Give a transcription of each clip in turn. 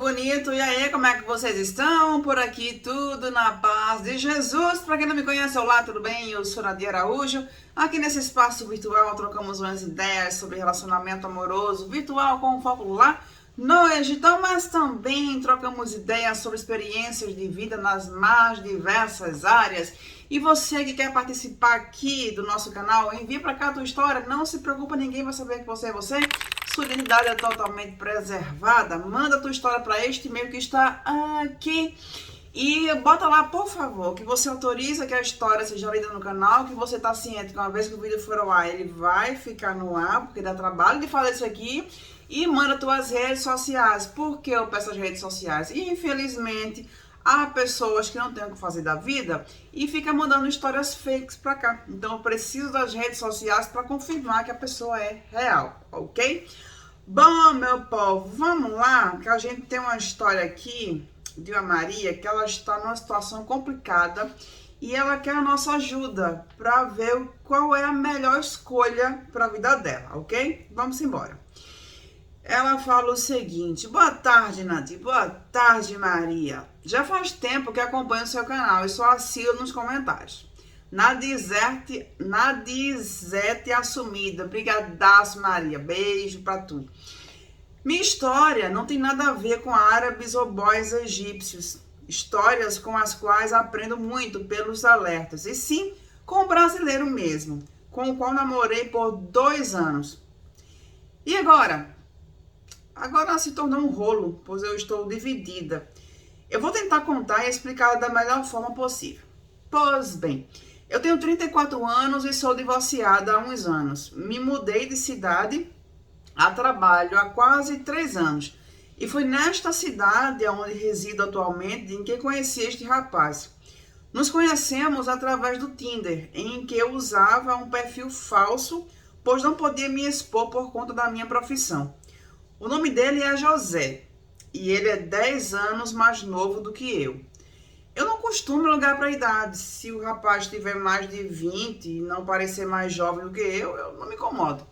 bonito! E aí, como é que vocês estão? Por aqui tudo na paz de Jesus. Para quem não me conhece, olá, tudo bem? Eu sou Nadia Araújo. Aqui nesse espaço virtual trocamos umas ideias sobre relacionamento amoroso virtual com foco lá no Egitão, mas também trocamos ideias sobre experiências de vida nas mais diversas áreas. E você que quer participar aqui do nosso canal, envie para cá a tua história. Não se preocupa, ninguém vai saber que você é você. Sua identidade é totalmente preservada. Manda a tua história para este e-mail que está aqui. E bota lá, por favor, que você autoriza que a história seja lida no canal, que você está ciente que uma vez que o vídeo for ao ar, ele vai ficar no ar, porque dá trabalho de fazer isso aqui. E manda tuas redes sociais. Por que eu peço as redes sociais? E, infelizmente, há pessoas que não têm o que fazer da vida e ficam mandando histórias fakes pra cá. Então eu preciso das redes sociais para confirmar que a pessoa é real, ok? Bom, meu povo, vamos lá, que a gente tem uma história aqui de uma Maria que ela está numa situação complicada e ela quer a nossa ajuda para ver qual é a melhor escolha para a vida dela, ok? Vamos embora. Ela fala o seguinte: boa tarde, Nadir. Boa tarde, Maria. Já faz tempo que acompanho o seu canal e só assino nos comentários. Nadizete assumida. Brigadaço, Maria. Beijo pra tu. Minha história não tem nada a ver com árabes ou boys egípcios. Histórias com as quais aprendo muito pelos alertas. E sim, com o brasileiro mesmo, com o qual namorei por 2 anos. E agora? Agora se tornou um rolo, pois eu estou dividida. Eu vou tentar contar e explicar da melhor forma possível. Pois bem, eu tenho 34 anos e sou divorciada há uns anos. Me mudei de cidade a trabalho há quase 3 anos. E foi nesta cidade onde resido atualmente em que conheci este rapaz. Nos conhecemos através do Tinder, em que eu usava um perfil falso, pois não podia me expor por conta da minha profissão. O nome dele é José e ele é 10 anos mais novo do que eu. Eu não costumo ligar para a idade. Se o rapaz tiver mais de 20 e não parecer mais jovem do que eu não me incomodo.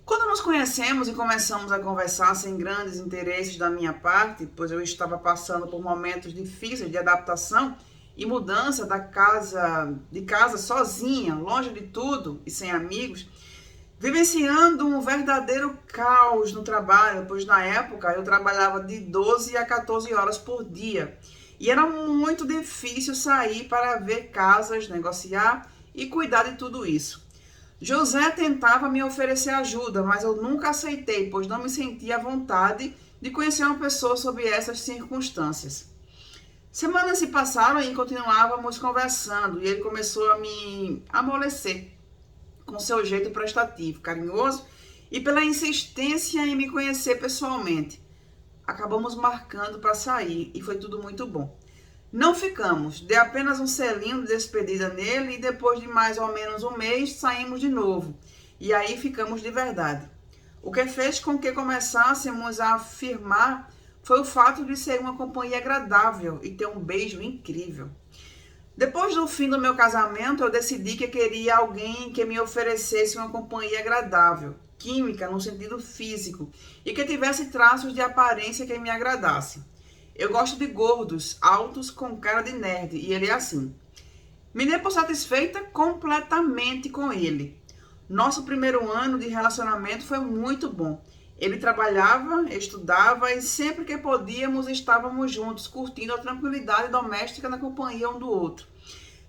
Quando nos conhecemos e começamos a conversar sem grandes interesses da minha parte, pois eu estava passando por momentos difíceis de adaptação e mudança de casa sozinha, longe de tudo e sem amigos, vivenciando um verdadeiro caos no trabalho, pois na época eu trabalhava de 12 a 14 horas por dia. E era muito difícil sair para ver casas, negociar e cuidar de tudo isso. José tentava me oferecer ajuda, mas eu nunca aceitei, pois não me sentia à vontade de conhecer uma pessoa sob essas circunstâncias. Semanas se passaram e continuávamos conversando, e ele começou a me amolecer com seu jeito prestativo, carinhoso e pela insistência em me conhecer pessoalmente. Acabamos marcando para sair e foi tudo muito bom. Não ficamos, dei apenas um selinho de despedida nele e depois de mais ou menos um mês saímos de novo. E aí ficamos de verdade. O que fez com que começássemos a afirmar foi o fato de ser uma companhia agradável e ter um beijo incrível. Depois do fim do meu casamento, eu decidi que queria alguém que me oferecesse uma companhia agradável, química no sentido físico, e que tivesse traços de aparência que me agradasse. Eu gosto de gordos, altos, com cara de nerd, e ele é assim. Me dei por satisfeita completamente com ele. Nosso primeiro ano de relacionamento foi muito bom. Ele trabalhava, estudava e sempre que podíamos estávamos juntos, curtindo a tranquilidade doméstica na companhia um do outro.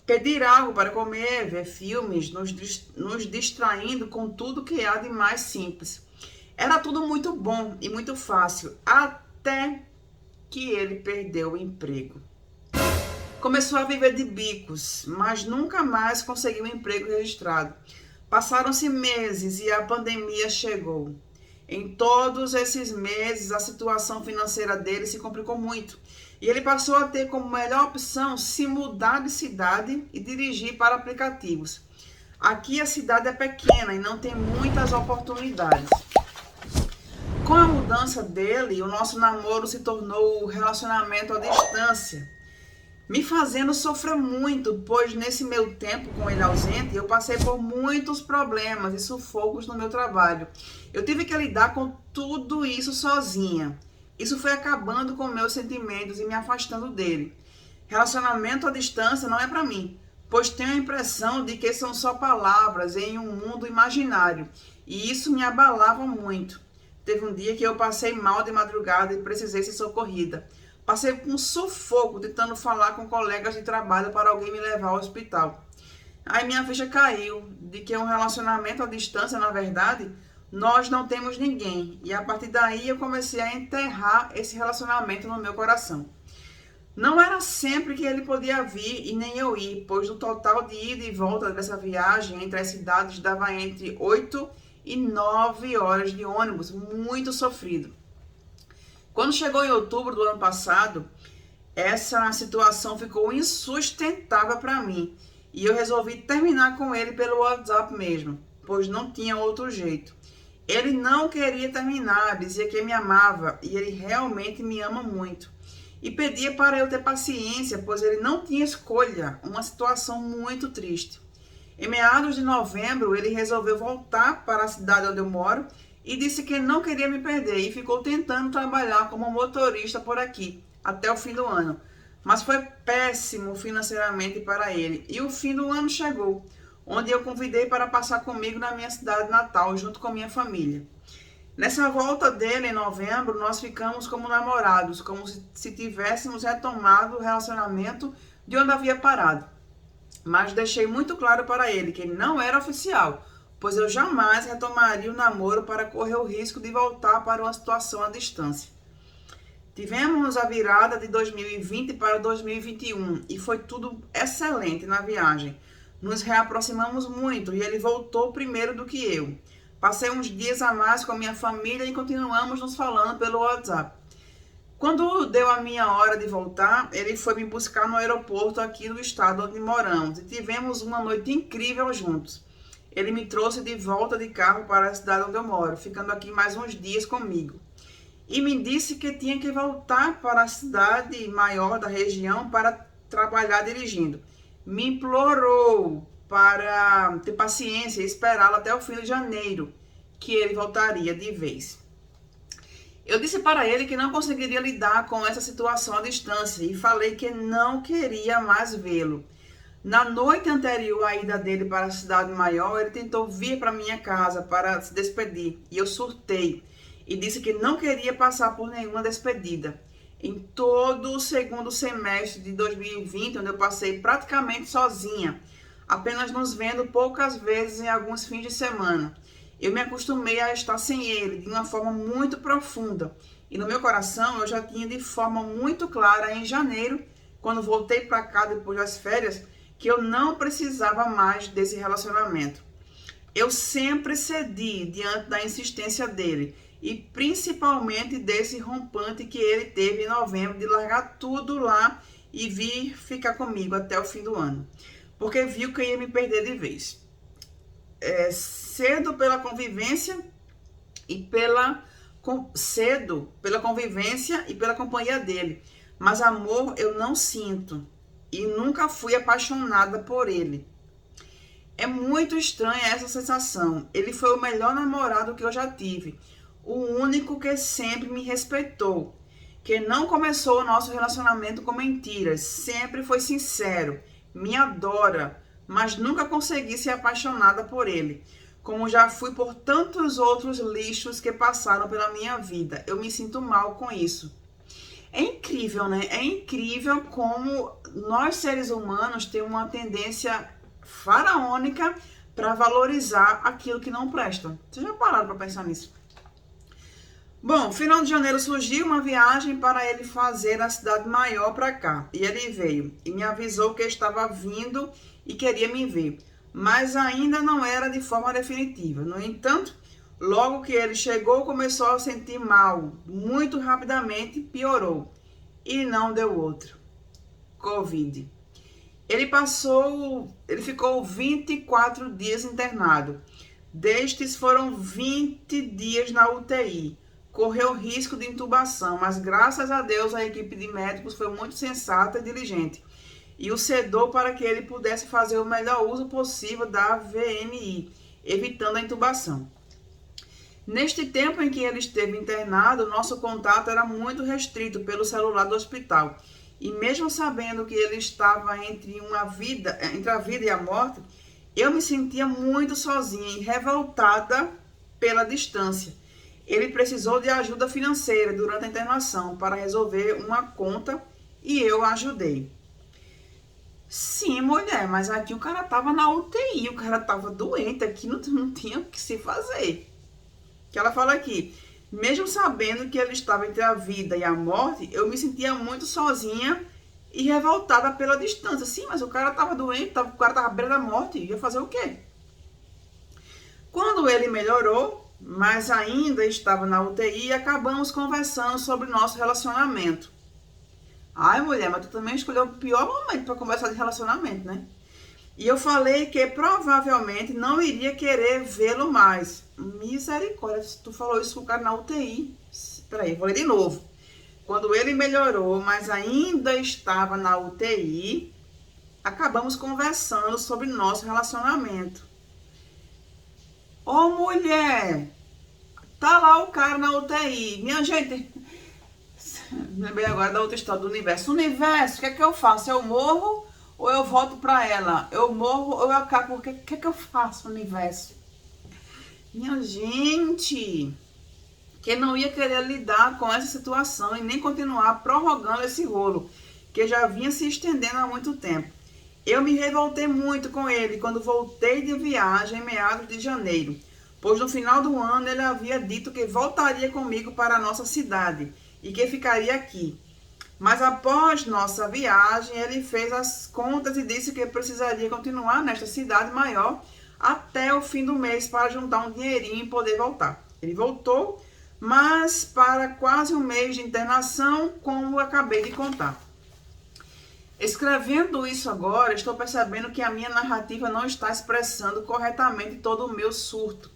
Pedir algo para comer, ver filmes, nos distraindo com tudo que há de mais simples. Era tudo muito bom e muito fácil, até que ele perdeu o emprego. Começou a viver de bicos, mas nunca mais conseguiu um emprego registrado. Passaram-se meses e a pandemia chegou. Em todos esses meses, a situação financeira dele se complicou muito. E ele passou a ter como melhor opção se mudar de cidade e dirigir para aplicativos. Aqui a cidade é pequena e não tem muitas oportunidades. Com a mudança dele, o nosso namoro se tornou um relacionamento à distância, me fazendo sofrer muito, pois nesse meu tempo com ele ausente, eu passei por muitos problemas e sufocos no meu trabalho. Eu tive que lidar com tudo isso sozinha. Isso foi acabando com meus sentimentos e me afastando dele. Relacionamento à distância não é para mim, pois tenho a impressão de que são só palavras em um mundo imaginário, e isso me abalava muito. Teve um dia que eu passei mal de madrugada e precisei ser socorrida. Passei com um sufoco tentando falar com colegas de trabalho para alguém me levar ao hospital. Aí minha ficha caiu de que um relacionamento à distância, na verdade, nós não temos ninguém. E a partir daí eu comecei a enterrar esse relacionamento no meu coração. Não era sempre que ele podia vir e nem eu ir, pois o total de ida e volta dessa viagem entre as cidades dava entre 8 e 9 horas de ônibus, muito sofrido. Quando chegou em outubro do ano passado, essa situação ficou insustentável para mim e eu resolvi terminar com ele pelo WhatsApp mesmo, pois não tinha outro jeito. Ele não queria terminar, dizia que me amava e ele realmente me ama muito. E pedia para eu ter paciência, pois ele não tinha escolha, uma situação muito triste. Em meados de novembro, ele resolveu voltar para a cidade onde eu moro e disse que não queria me perder e ficou tentando trabalhar como motorista por aqui, até o fim do ano. Mas foi péssimo financeiramente para ele e o fim do ano chegou, onde eu convidei para passar comigo na minha cidade natal, junto com minha família. Nessa volta dele, em novembro, nós ficamos como namorados, como se tivéssemos retomado o relacionamento de onde havia parado. Mas deixei muito claro para ele que não era oficial, pois eu jamais retomaria o namoro para correr o risco de voltar para uma situação à distância. Tivemos a virada de 2020 para 2021 e foi tudo excelente na viagem. Nos reaproximamos muito e ele voltou primeiro do que eu. Passei uns dias a mais com a minha família e continuamos nos falando pelo WhatsApp. Quando deu a minha hora de voltar, ele foi me buscar no aeroporto aqui do estado onde moramos e tivemos uma noite incrível juntos. Ele me trouxe de volta de carro para a cidade onde eu moro, ficando aqui mais uns dias comigo. E me disse que tinha que voltar para a cidade maior da região para trabalhar dirigindo. Me implorou para ter paciência e esperá-lo até o fim de janeiro, que ele voltaria de vez. Eu disse para ele que não conseguiria lidar com essa situação à distância e falei que não queria mais vê-lo. Na noite anterior à ida dele para a cidade maior, ele tentou vir para minha casa para se despedir e eu surtei e disse que não queria passar por nenhuma despedida. Em todo o segundo semestre de 2020, onde eu passei praticamente sozinha, apenas nos vendo poucas vezes em alguns fins de semana. Eu me acostumei a estar sem ele de uma forma muito profunda. E no meu coração eu já tinha de forma muito clara em janeiro, quando voltei para cá depois das férias, que eu não precisava mais desse relacionamento. Eu sempre cedi diante da insistência dele e principalmente desse rompante que ele teve em novembro de largar tudo lá e vir ficar comigo até o fim do ano. Porque viu que eu ia me perder de vez. Cedo pela convivência e pela companhia dele. Mas amor eu não sinto e nunca fui apaixonada por ele. É muito estranha essa sensação. Ele foi o melhor namorado que eu já tive. O único que sempre me respeitou. Que não começou o nosso relacionamento com mentiras. Sempre foi sincero. Me adora, mas nunca consegui ser apaixonada por ele, como já fui por tantos outros lixos que passaram pela minha vida. Eu me sinto mal com isso. É incrível, né? É incrível como nós, seres humanos, temos uma tendência faraônica para valorizar aquilo que não presta. Vocês já pararam para pensar nisso? Bom, final de janeiro surgiu uma viagem para ele fazer na cidade maior para cá. E ele veio e me avisou que estava vindo e queria me ver. Mas ainda não era de forma definitiva. No entanto, logo que ele chegou, começou a sentir mal. Muito rapidamente piorou. E não deu outro. Covid. Ele ficou 24 dias internado. Destes foram 20 dias na UTI. Correu risco de intubação, mas graças a Deus a equipe de médicos foi muito sensata e diligente e o sedou para que ele pudesse fazer o melhor uso possível da VMI, evitando a intubação. Neste tempo em que ele esteve internado, nosso contato era muito restrito pelo celular do hospital. E mesmo sabendo que ele estava entre a vida e a morte, eu me sentia muito sozinha e revoltada pela distância. Ele precisou de ajuda financeira durante a internação para resolver uma conta e eu ajudei. Sim, mulher, mas aqui o cara tava na UTI, o cara tava doente, aqui não tinha o que se fazer. Que ela fala aqui, mesmo sabendo que ele estava entre a vida e a morte, eu me sentia muito sozinha e revoltada pela distância. Sim, mas o cara estava doente, o cara estava à beira da morte, ia fazer o quê? Quando ele melhorou, mas ainda estava na UTI, acabamos conversando sobre nosso relacionamento. Ai, mulher, mas tu também escolheu o pior momento para conversar de relacionamento, né? E eu falei que provavelmente não iria querer vê-lo mais. Misericórdia, tu falou isso com o cara na UTI. Peraí, eu vou ler de novo. Quando ele melhorou, mas ainda estava na UTI, acabamos conversando sobre nosso relacionamento. Ô, mulher, tá lá o cara na UTI. Minha gente, lembrei agora da outra história do universo. Universo, o que é que eu faço? Eu morro ou eu volto pra ela? Eu morro ou eu acabo? O que é que eu faço, universo? Minha gente, que não ia querer lidar com essa situação e nem continuar prorrogando esse rolo, que já vinha se estendendo há muito tempo. Eu me revoltei muito com ele quando voltei de viagem em meados de janeiro, pois no final do ano ele havia dito que voltaria comigo para a nossa cidade e que ficaria aqui. Mas após nossa viagem, ele fez as contas e disse que precisaria continuar nesta cidade maior até o fim do mês para juntar um dinheirinho e poder voltar. Ele voltou, mas para quase um mês de internação, como acabei de contar. Escrevendo isso agora, estou percebendo que a minha narrativa não está expressando corretamente todo o meu surto,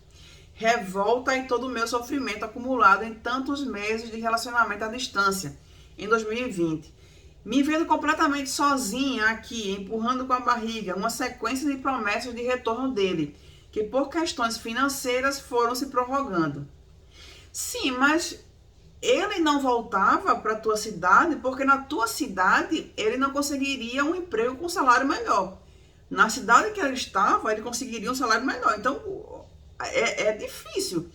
revolta e todo o meu sofrimento acumulado em tantos meses de relacionamento à distância, em 2020. Me vendo completamente sozinha aqui, empurrando com a barriga uma sequência de promessas de retorno dele, que por questões financeiras foram se prorrogando. Sim, mas ele não voltava para a tua cidade porque na tua cidade ele não conseguiria um emprego com salário melhor. Na cidade que ele estava, ele conseguiria um salário melhor. Então, é difícil,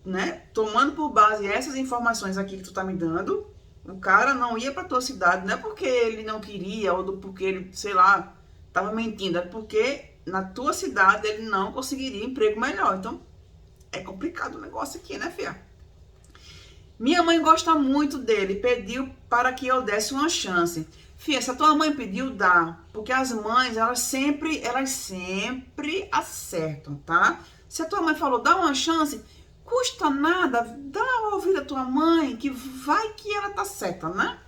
né? Tomando por base essas informações aqui que tu tá me dando, o cara não ia para tua cidade, não é porque ele não queria ou porque ele, sei lá, tava mentindo, é porque na tua cidade ele não conseguiria emprego melhor. Então, é complicado o negócio aqui, né, fia? Minha mãe gosta muito dele, pediu para que eu desse uma chance. Fia, se a tua mãe pediu, dá. Porque as mães, elas sempre acertam, tá? Se a tua mãe falou, dá uma chance, custa nada, dá a ouvir a tua mãe, que vai que ela tá certa, né?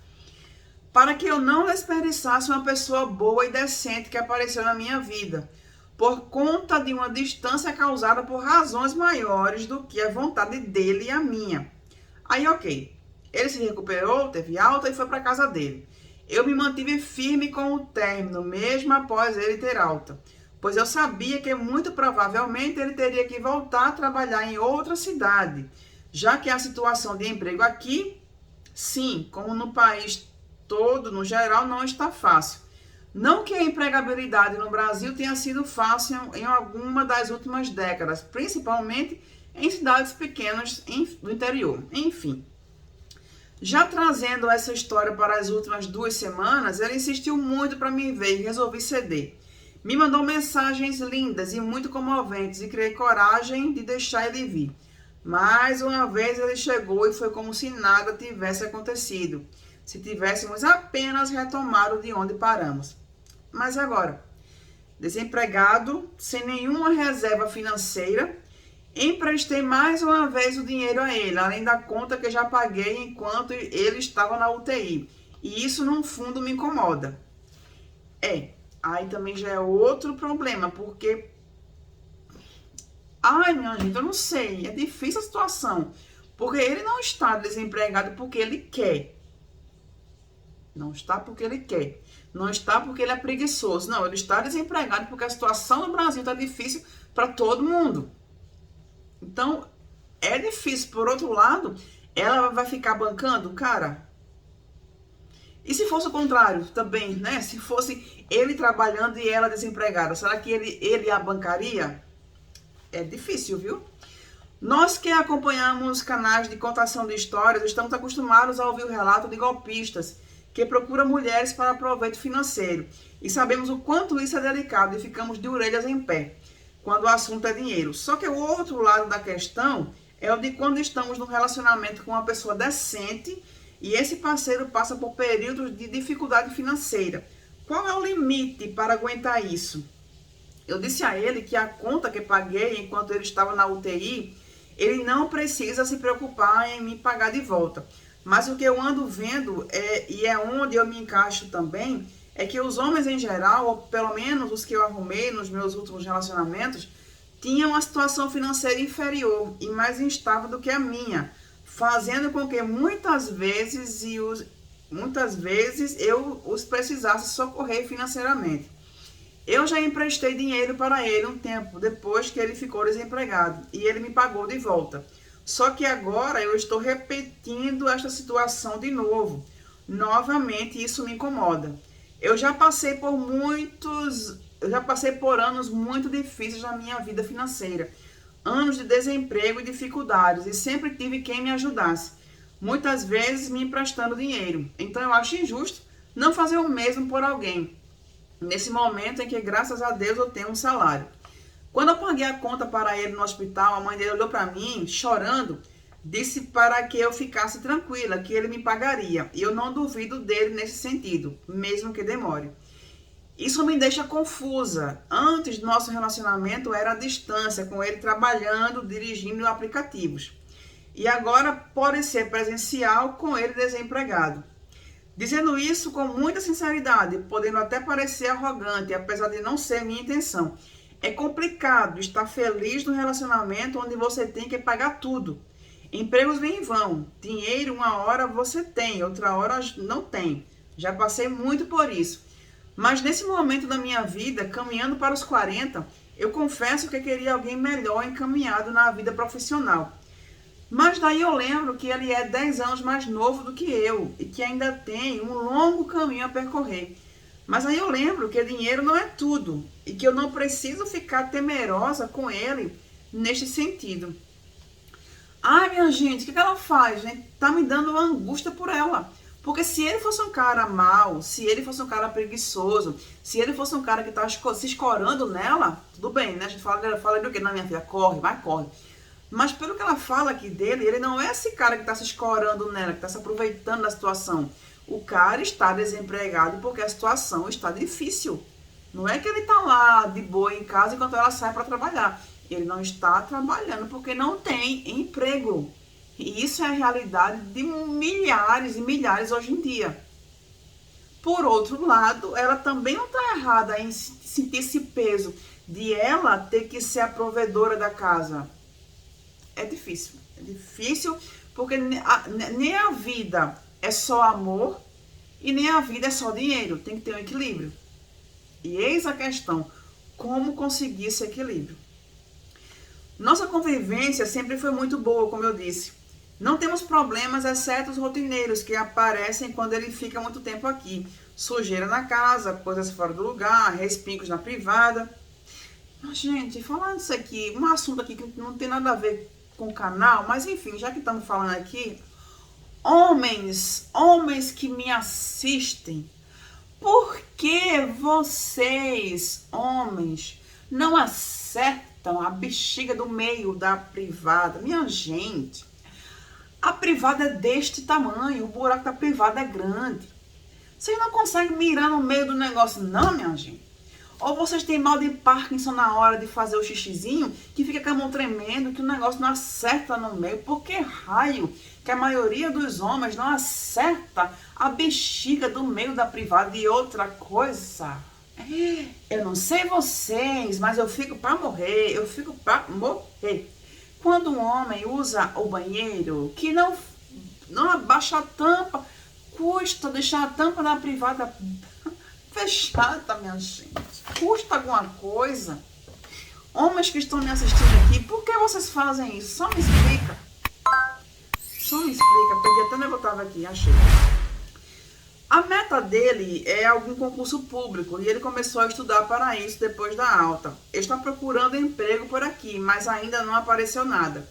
Para que eu não desperdiçasse uma pessoa boa e decente que apareceu na minha vida, por conta de uma distância causada por razões maiores do que a vontade dele e a minha. Aí, ok, ele se recuperou, teve alta e foi para casa dele. Eu me mantive firme com o término, mesmo após ele ter alta, pois eu sabia que muito provavelmente ele teria que voltar a trabalhar em outra cidade, já que a situação de emprego aqui, sim, como no país todo, no geral, não está fácil. Não que a empregabilidade no Brasil tenha sido fácil em alguma das últimas décadas, principalmente em cidades pequenas do interior. Enfim, já trazendo essa história para as últimas 2 semanas, ele insistiu muito para me ver e resolvi ceder. Me mandou mensagens lindas e muito comoventes e criei coragem de deixar ele vir. Mais uma vez ele chegou e foi como se nada tivesse acontecido, se tivéssemos apenas retomado de onde paramos. Mas agora, desempregado, sem nenhuma reserva financeira, emprestei mais uma vez o dinheiro a ele, além da conta que já paguei enquanto ele estava na UTI. E isso, no fundo, me incomoda. Aí também já é outro problema, porque... Ai, minha gente, eu não sei, é difícil a situação. Porque ele não está desempregado porque ele quer. Não está porque ele quer. Não está porque ele é preguiçoso. Não, ele está desempregado porque a situação no Brasil está difícil para todo mundo. Então, é difícil. Por outro lado, ela vai ficar bancando, cara. E se fosse o contrário também, né? Se fosse ele trabalhando e ela desempregada, será que ele a bancaria? É difícil, viu? Nós que acompanhamos canais de contação de histórias, estamos acostumados a ouvir o relato de golpistas que procuram mulheres para proveito financeiro. E sabemos o quanto isso é delicado e ficamos de orelhas em pé quando o assunto é dinheiro. Só que o outro lado da questão é o de quando estamos num relacionamento com uma pessoa decente e esse parceiro passa por períodos de dificuldade financeira. Qual é o limite para aguentar isso? Eu disse a ele que a conta que paguei enquanto ele estava na UTI, ele não precisa se preocupar em me pagar de volta. Mas o que eu ando vendo, e é onde eu me encaixo também, é que os homens em geral, ou pelo menos os que eu arrumei nos meus últimos relacionamentos, tinham uma situação financeira inferior e mais instável do que a minha, fazendo com que muitas vezes eu os precisasse socorrer financeiramente. Eu já emprestei dinheiro para ele um tempo depois que ele ficou desempregado e ele me pagou de volta. Só que agora eu estou repetindo esta situação de novo. Novamente isso me incomoda. Eu já passei por anos muito difíceis na minha vida financeira. Anos de desemprego e dificuldades e sempre tive quem me ajudasse. Muitas vezes me emprestando dinheiro. Então eu acho injusto não fazer o mesmo por alguém. Nesse momento em que, graças a Deus, eu tenho um salário. Quando eu paguei a conta para ele no hospital, a mãe dele olhou para mim, chorando, disse para que eu ficasse tranquila, que ele me pagaria. E eu não duvido dele nesse sentido, mesmo que demore. Isso me deixa confusa. Antes do nosso relacionamento era a distância, com ele trabalhando, dirigindo aplicativos. E agora pode ser presencial com ele desempregado. Dizendo isso com muita sinceridade, podendo até parecer arrogante, apesar de não ser minha intenção. É complicado estar feliz no relacionamento onde você tem que pagar tudo. Empregos vêm e vão. Dinheiro uma hora você tem, outra hora não tem. Já passei muito por isso. Mas nesse momento da minha vida, caminhando para os 40, eu confesso que queria alguém melhor encaminhado na vida profissional. Mas daí eu lembro que ele é 10 anos mais novo do que eu e que ainda tem um longo caminho a percorrer. Mas aí eu lembro que dinheiro não é tudo e que eu não preciso ficar temerosa com ele neste sentido. Ai, minha gente, o que ela faz, gente? Tá me dando uma angústia por ela. Porque se ele fosse um cara mau, se ele fosse um cara preguiçoso, se ele fosse um cara que tá se escorando nela, tudo bem, né? A gente fala do quê? Não, minha filha, corre, vai, corre. Mas pelo que ela fala aqui dele, ele não é esse cara que está se escorando nela, que está se aproveitando da situação. O cara está desempregado porque a situação está difícil. Não é que ele está lá de boa em casa enquanto ela sai para trabalhar. Ele não está trabalhando porque não tem emprego. E isso é a realidade de milhares e milhares hoje em dia. Por outro lado, ela também não está errada em sentir esse peso de ela ter que ser a provedora da casa. É difícil porque nem a vida é só amor e nem a vida é só dinheiro, tem que ter um equilíbrio. E eis a questão, como conseguir esse equilíbrio? Nossa convivência sempre foi muito boa, como eu disse. Não temos problemas, exceto os rotineiros que aparecem quando ele fica muito tempo aqui. Sujeira na casa, coisas fora do lugar, respingos na privada. Mas, gente, falando isso aqui, um assunto aqui que não tem nada a ver com o canal, mas enfim, já que estamos falando aqui, homens que me assistem, por que vocês, homens, não acertam a bexiga do meio da privada? Minha gente, a privada é deste tamanho, o buraco da privada é grande. Vocês não conseguem mirar no meio do negócio, não, minha gente? Ou vocês têm mal de Parkinson na hora de fazer o xixizinho, que fica com a mão tremendo, que o negócio não acerta no meio. Por que raio que a maioria dos homens não acerta a bexiga do meio da privada? E outra coisa, eu não sei vocês, mas eu fico pra morrer, Quando um homem usa o banheiro, que não abaixa a tampa, custa deixar a tampa da privada fechada, minha gente. Custa alguma coisa? Homens que estão me assistindo aqui, por que vocês fazem isso? Só me explica. Só me explica. Perdi até onde eu estava aqui, achei. A meta dele é algum concurso público e ele começou a estudar para isso depois da alta. Ele está procurando emprego por aqui, mas ainda não apareceu nada.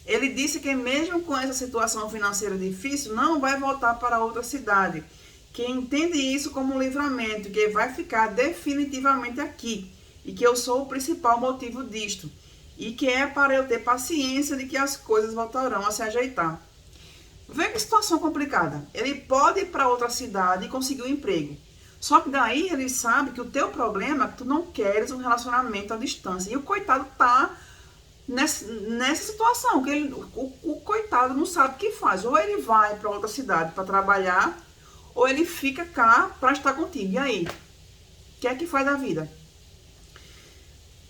Ele disse que mesmo com essa situação financeira difícil, não vai voltar para outra cidade, que entende isso como um livramento, que vai ficar definitivamente aqui e que eu sou o principal motivo disto e que é para eu ter paciência de que as coisas voltarão a se ajeitar. Vê que situação complicada. Ele pode ir para outra cidade e conseguir um emprego. Só que daí ele sabe que o teu problema é que tu não queres um relacionamento à distância. E o coitado tá nessa situação, que o coitado não sabe o que faz. Ou ele vai para outra cidade para trabalhar, ou ele fica cá para estar contigo. E aí? O que é que faz da vida?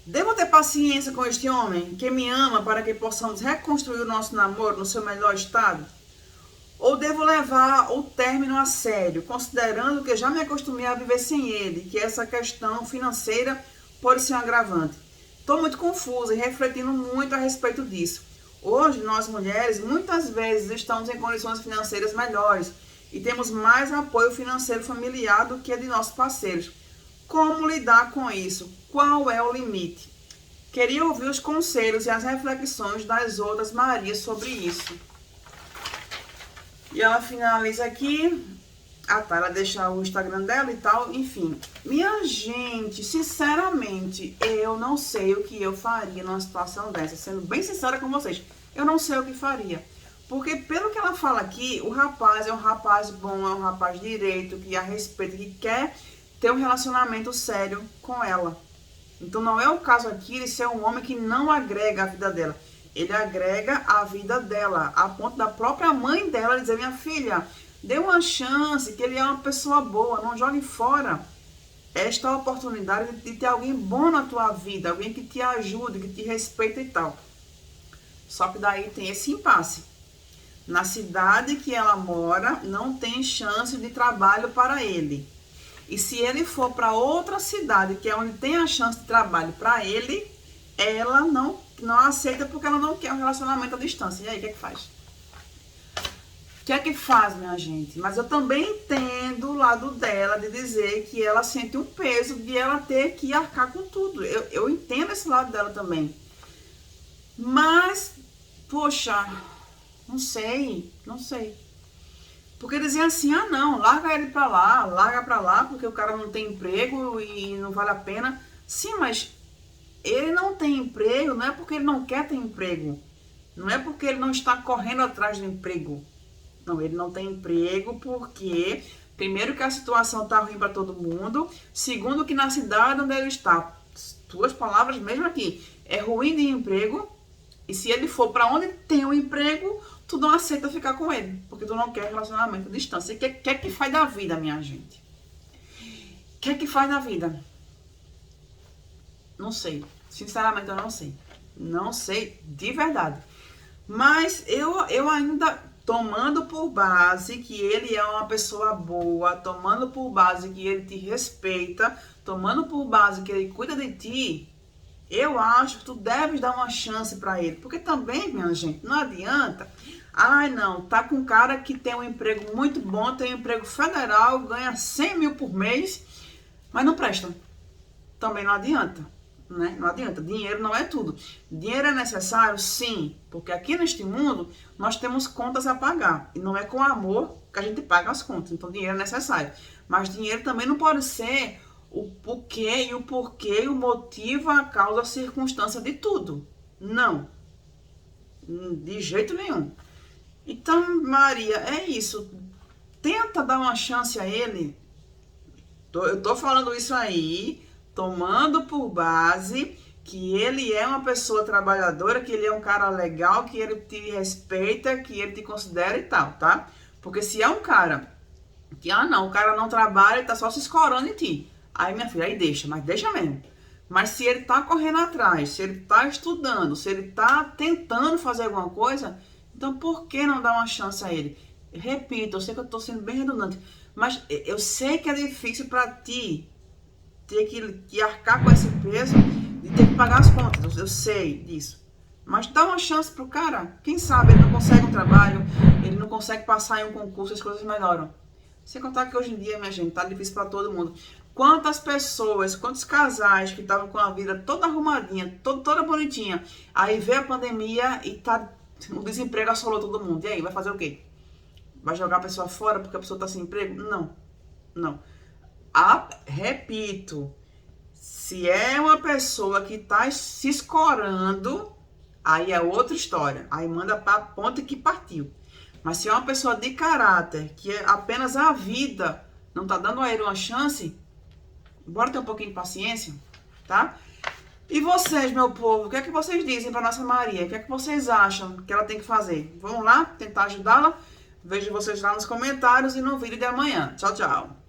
Devo ter paciência com este homem que me ama para que possamos reconstruir o nosso namoro no seu melhor estado? Ou devo levar o término a sério, considerando que já me acostumei a viver sem ele, que essa questão financeira pode ser um agravante? Estou muito confusa e refletindo muito a respeito disso. Hoje, nós mulheres, muitas vezes estamos em condições financeiras melhores e temos mais apoio financeiro familiar do que a de nossos parceiros. Como lidar com isso? Qual é o limite? Queria ouvir os conselhos e as reflexões das outras Marias sobre isso. E ela finaliza aqui. Ah, tá, ela deixa o Instagram dela e tal, enfim. Minha gente, sinceramente, eu não sei o que eu faria numa situação dessa. Sendo bem sincera com vocês, eu não sei o que faria. Porque pelo que ela fala aqui, o rapaz é um rapaz bom, é um rapaz direito, que a respeita, que quer ter um relacionamento sério com ela. Então não é o caso aqui de ser um homem que não agrega a vida dela. Ele agrega a vida dela, a ponto da própria mãe dela dizer: minha filha, dê uma chance, que ele é uma pessoa boa, não jogue fora esta oportunidade de ter alguém bom na tua vida, alguém que te ajude, que te respeita e tal. Só que daí tem esse impasse. Na cidade que ela mora, não tem chance de trabalho para ele. E se ele for para outra cidade, que é onde tem a chance de trabalho para ele, ela não aceita porque ela não quer um relacionamento à distância. E aí, o que é que faz? O que é que faz, minha gente? Mas eu também entendo o lado dela de dizer que ela sente um peso de ela ter que arcar com tudo. Eu entendo esse lado dela também. Mas, poxa, não sei. Porque dizem assim: ah não, larga ele pra lá, porque o cara não tem emprego e não vale a pena. Sim, mas ele não tem emprego, não é porque ele não quer ter emprego. Não é porque ele não está correndo atrás do emprego. Não, ele não tem emprego porque, primeiro, que a situação está ruim para todo mundo. Segundo, que na cidade onde ele está, tuas palavras mesmo aqui, é ruim de emprego. E se ele for para onde tem um emprego, tu não aceita ficar com ele, porque tu não quer relacionamento à distância. E o que é que faz da vida, minha gente? O que é que faz da vida? Não sei. Sinceramente, eu não sei. Não sei de verdade. Mas eu ainda, tomando por base que ele é uma pessoa boa, tomando por base que ele te respeita, tomando por base que ele cuida de ti, eu acho que tu deves dar uma chance pra ele. Porque também, minha gente, não adianta. Ai, não, tá com um cara que tem um emprego muito bom, tem um emprego federal, ganha 100 mil por mês, mas não presta. Também não adianta, né? Não adianta. Dinheiro não é tudo. Dinheiro é necessário, sim, porque aqui neste mundo nós temos contas a pagar. E não é com amor que a gente paga as contas. Então, dinheiro é necessário. Mas dinheiro também não pode ser o porquê, o motivo, a causa, a circunstância de tudo. Não. De jeito nenhum. Então, Maria, é isso. Tenta dar uma chance a ele. Eu tô falando isso aí, tomando por base que ele é uma pessoa trabalhadora, que ele é um cara legal, que ele te respeita, que ele te considera e tal, tá? Porque se é um cara que, o cara não trabalha, ele tá só se escorando em ti. Aí, minha filha, aí deixa, mas deixa mesmo. Mas se ele tá correndo atrás, se ele tá estudando, se ele tá tentando fazer alguma coisa, então por que não dar uma chance a ele? Repito, eu sei que eu tô sendo bem redundante, mas eu sei que é difícil pra ti ter que arcar com esse peso de ter que pagar as contas, eu sei disso. Mas dá uma chance pro cara. Quem sabe ele não consegue um trabalho, ele não consegue passar em um concurso, as coisas melhoram. Sem contar que hoje em dia, minha gente, tá difícil para todo mundo. Quantas pessoas, quantos casais que estavam com a vida toda arrumadinha, toda bonitinha, aí veio a pandemia e tá, o desemprego assolou todo mundo. E aí, vai fazer o quê? Vai jogar a pessoa fora porque a pessoa tá sem emprego? Não, não. Repito, se é uma pessoa que tá se escorando, aí é outra história. Aí manda pra ponta que partiu. Mas se é uma pessoa de caráter, que é apenas a vida não tá dando a ele uma chance, bora ter um pouquinho de paciência, tá? E vocês, meu povo, o que é que vocês dizem para nossa Maria? O que é que vocês acham que ela tem que fazer? Vamos lá tentar ajudá-la? Vejo vocês lá nos comentários e no vídeo de amanhã. Tchau, tchau.